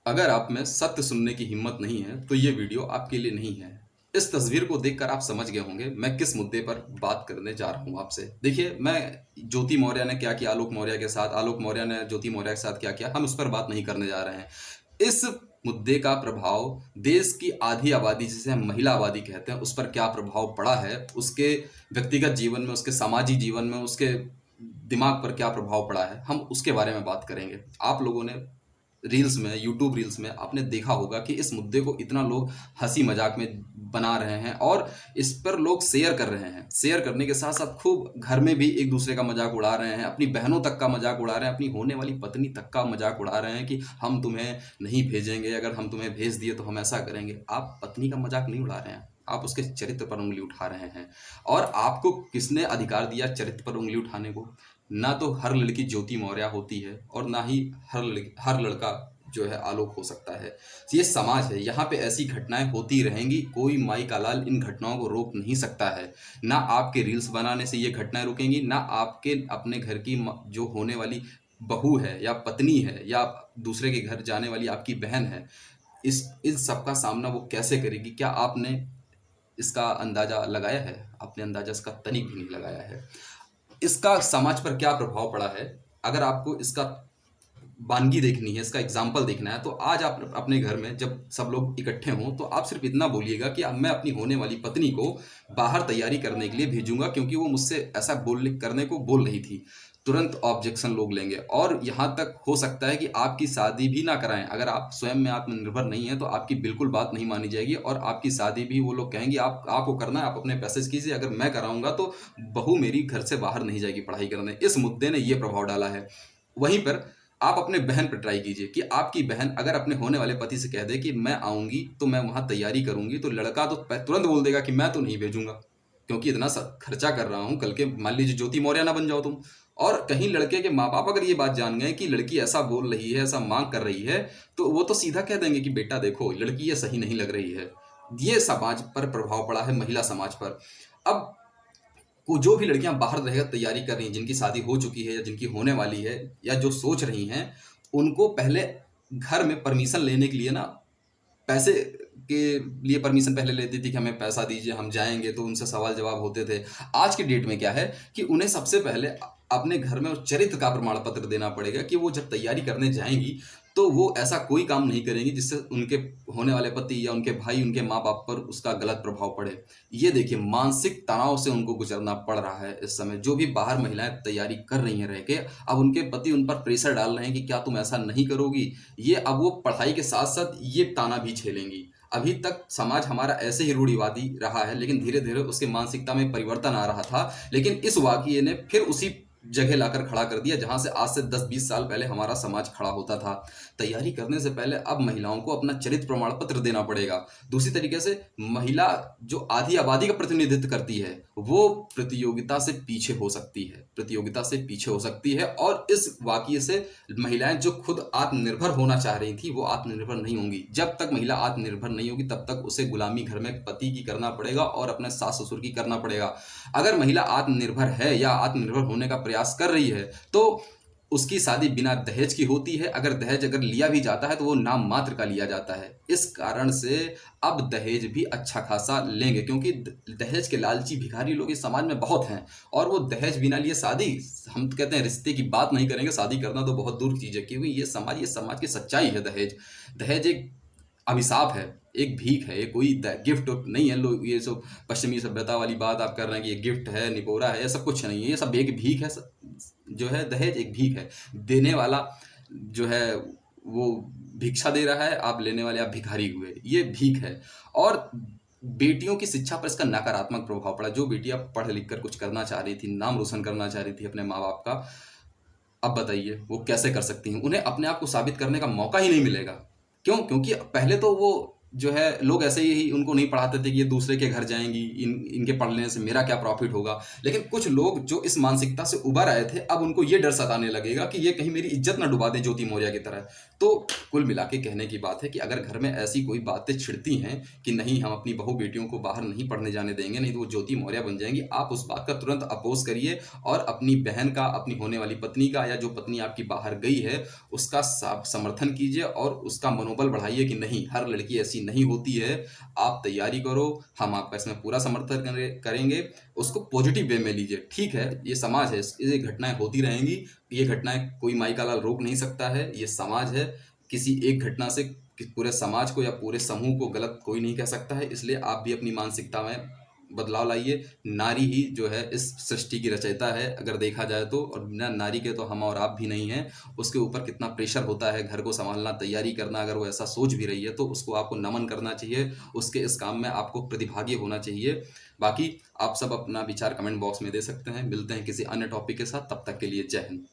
अगर आप में सत्य सुनने की हिम्मत नहीं है तो ये वीडियो आपके लिए नहीं है। इस तस्वीर को देखकर आप समझ गए होंगे मैं किस मुद्दे पर बात करने जा रहा हूँ आपसे। देखिए, मैं ज्योति मौर्य ने क्या किया आलोक मौर्य के साथ, आलोक मौर्य ने ज्योति मौर्य के साथ क्या किया, हम उस पर बात नहीं करने जा रहे हैं। इस मुद्दे का प्रभाव देश की आधी आबादी, जिसे हम महिला आबादी कहते हैं, उस पर क्या प्रभाव पड़ा है, उसके व्यक्तिगत जीवन में, उसके सामाजिक जीवन में, उसके दिमाग पर क्या प्रभाव पड़ा है, हम उसके बारे में बात करेंगे। आप लोगों ने रील्स में, यूट्यूब रील्स में आपने देखा होगा कि इस मुद्दे को इतना लोग हंसी मजाक में बना रहे हैं और इस पर लोग शेयर कर रहे हैं। शेयर करने के साथ साथ खूब घर में भी एक दूसरे का मजाक उड़ा रहे हैं, अपनी बहनों तक का मजाक उड़ा रहे हैं, अपनी होने वाली पत्नी तक का मजाक उड़ा रहे हैं कि हम तुम्हें नहीं भेजेंगे, अगर हम तुम्हें भेज दिए तो हम ऐसा करेंगे। आप पत्नी का मजाक नहीं उड़ा रहे हैं, आप उसके चरित्र पर उंगली उठा रहे हैं। और आपको किसने अधिकार दिया चरित्र पर उंगली उठाने को? ना तो हर लड़की ज्योति मौर्य होती है और ना ही हर लड़का जो है आलोक हो सकता है। ये समाज है, यहाँ पे ऐसी घटनाएं होती रहेंगी, कोई माई का लाल इन घटनाओं को रोक नहीं सकता है। ना आपके रील्स बनाने से ये घटनाएं रुकेंगी, ना आपके अपने घर की जो होने वाली बहू है या पत्नी है या दूसरे के घर जाने वाली आपकी बहन है, इन सब का सामना वो कैसे करेगी? क्या आपने इसका अंदाजा लगाया है? आपने अंदाजा इसका तनिक भी नहीं लगाया है। इसका समाज पर क्या प्रभाव पड़ा है? अगर आपको इसका वानगी देखनी है, इसका एग्जाम्पल देखना है, तो आज आप अपने घर में जब सब लोग इकट्ठे हों तो आप सिर्फ इतना बोलिएगा कि अब मैं अपनी होने वाली पत्नी को बाहर तैयारी करने के लिए भेजूंगा क्योंकि वो मुझसे ऐसा करने को बोल रही थी। तुरंत ऑब्जेक्शन लोग लेंगे और यहाँ तक हो सकता है कि आपकी शादी भी ना कराएं। अगर आप स्वयं में आत्मनिर्भर नहीं है तो आपकी बिल्कुल बात नहीं मानी जाएगी और आपकी शादी भी वो लोग कहेंगे आपको करना है, आप अपने पैसे से कीजिए, अगर मैं कराऊंगा तो बहू मेरी घर से बाहर नहीं जाएगी पढ़ाई करने। इस मुद्दे ने ये प्रभाव डाला है। वहीं पर आप अपने बहन पर ट्राई कीजिए कि आपकी बहन अगर अपने होने वाले पति से कह दे कि मैं आऊंगी तो मैं वहां तैयारी करूंगी, तो लड़का तो तुरंत बोल देगा कि मैं तो नहीं भेजूंगा क्योंकि इतना खर्चा कर रहा हूं, कल के मान लीजिए ज्योति मौर्य ना बन जाओ तुम। और कहीं लड़के के माँ बाप अगर ये बात जान गए कि लड़की ऐसा बोल रही है, ऐसा मांग कर रही है, तो वो तो सीधा कह देंगे कि बेटा देखो लड़की ये सही नहीं लग रही है। ये समाज पर प्रभाव पड़ा है, महिला समाज पर। अब को जो भी लड़कियां बाहर रहकर तैयारी कर रही हैं, जिनकी शादी हो चुकी है या जिनकी होने वाली है या जो सोच रही हैं, उनको पहले घर में परमिशन लेने के लिए ना पैसे के लिए परमिशन पहले लेती थी कि हमें पैसा दीजिए हम जाएंगे, तो उनसे सवाल जवाब होते थे। आज की डेट में क्या है कि उन्हें सबसे पहले अपने घर में उस चरित्र का प्रमाण पत्र देना पड़ेगा कि वो जब तैयारी करने जाएंगी तो वो ऐसा कोई काम नहीं करेंगी जिससे उनके होने वाले पति या उनके भाई, उनके माँ बाप पर उसका गलत प्रभाव पड़े। ये देखिए, मानसिक तनाव से उनको गुजरना पड़ रहा है इस समय। जो भी बाहर महिलाएं तैयारी कर रही हैं रह के, अब उनके पति उन पर प्रेशर डाल रहे हैं कि क्या तुम ऐसा नहीं करोगी। ये अब वो पढ़ाई के साथ साथ ये ताना भी झेलेंगी। अभी तक समाज हमारा ऐसे ही रूढ़िवादी रहा है, लेकिन धीरे धीरे उसके मानसिकता में परिवर्तन आ रहा था। लेकिन इस वाकये ने फिर उसी जगह लाकर खड़ा कर दिया जहां से आज से 10-20 साल पहले हमारा समाज खड़ा होता था। तैयारी करने से पहले अब महिलाओं को अपना चरित्र प्रमाण पत्र देना पड़ेगा। दूसरी तरीके से महिला जो आधी आबादी का प्रतिनिधित्व करती है वो प्रतियोगिता से पीछे हो सकती है, प्रतियोगिता से पीछे हो सकती है। और इस वाकये से महिलाएं जो खुद आत्मनिर्भर होना चाह रही थी वो आत्मनिर्भर नहीं होंगी। जब तक महिला आत्मनिर्भर नहीं होगी तब तक उसे गुलामी घर में पति की करना पड़ेगा और अपने सास ससुर की करना पड़ेगा। अगर महिला आत्मनिर्भर है या आत्मनिर्भर होने का प्रयास कर रही है तो उसकी शादी बिना दहेज की होती है। अगर दहेज अगर लिया भी जाता है तो वो नाम मात्र का लिया जाता है। इस कारण से अब दहेज भी अच्छा खासा लेंगे क्योंकि दहेज के लालची भिखारी लोग इस समाज में बहुत हैं और वो दहेज बिना लिए शादी, हम तो कहते हैं रिश्ते की बात नहीं करेंगे, शादी करना तो बहुत दूर चीज है क्योंकि ये समाज की सच्चाई है। दहेज दहेज एक अभिशाप है, एक भीख है, ये कोई गिफ्ट नहीं है। लोग ये सब पश्चिमी सभ्यता वाली बात आप कर रहे हैं कि ये गिफ्ट है, निपोरा है, ये सब कुछ नहीं है। ये सब एक भीख है। जो है दहेज एक भीख है। देने वाला जो है वो भिक्षा दे रहा है, आप लेने वाले आप भिखारी हुए, ये भीख है। और बेटियों की शिक्षा पर इसका नकारात्मक प्रभाव पड़ा। जो बेटियां पढ़ लिख कर कुछ करना चाह रही थी, नाम रोशन करना चाह रही थी अपने माँ बाप का, अब बताइए वो कैसे कर सकती हैं? उन्हें अपने आप को साबित करने का मौका ही नहीं मिलेगा। क्यों? क्योंकि पहले तो वो जो है लोग ऐसे ही उनको नहीं पढ़ाते थे कि ये दूसरे के घर जाएंगी, इनके पढ़ लेने से मेरा क्या प्रॉफिट होगा। लेकिन कुछ लोग जो इस मानसिकता से उबर आए थे, अब उनको ये डर सताने लगेगा कि ये कहीं मेरी इज्जत ना डुबा दे ज्योति मौर्य की तरह। तो कुल मिला के कहने की बात है कि अगर घर में ऐसी कोई बातें छिड़ती हैं कि नहीं हम अपनी बहू बेटियों को बाहर नहीं पढ़ने जाने देंगे, नहीं तो वो ज्योति मौर्य बन जाएंगी, आप उस बात का तुरंत अपोज करिए और अपनी बहन का, अपनी होने वाली पत्नी का, या जो पत्नी आपकी बाहर गई है उसका समर्थन कीजिए और उसका मनोबल बढ़ाइए कि नहीं, हर लड़की ऐसी नहीं होती है, आप तैयारी करो, हम आपका इसमें पूरा समर्थन करेंगे। उसको पॉजिटिव वे में लीजिए। ठीक है, ये समाज है, ये घटनाएं होती रहेंगी, ये घटनाएं कोई माई का लाल रोक नहीं सकता है, ये समाज है, किसी एक घटना से पूरे समाज को या पूरे समूह को गलत कोई नहीं कह सकता है। इसलिए आप भी अपनी मानसिकता में बदलाव लाइए। नारी ही जो है इस सृष्टि की रचयिता है अगर देखा जाए तो, और बिना नारी के तो हम और आप भी नहीं हैं। उसके ऊपर कितना प्रेशर होता है घर को संभालना, तैयारी करना, अगर वो ऐसा सोच भी रही है तो उसको आपको नमन करना चाहिए, उसके इस काम में आपको प्रतिभागी होना चाहिए। बाकी आप सब अपना विचार कमेंट बॉक्स में दे सकते हैं। मिलते हैं किसी अन्य टॉपिक के साथ, तब तक के लिए जय हिंद।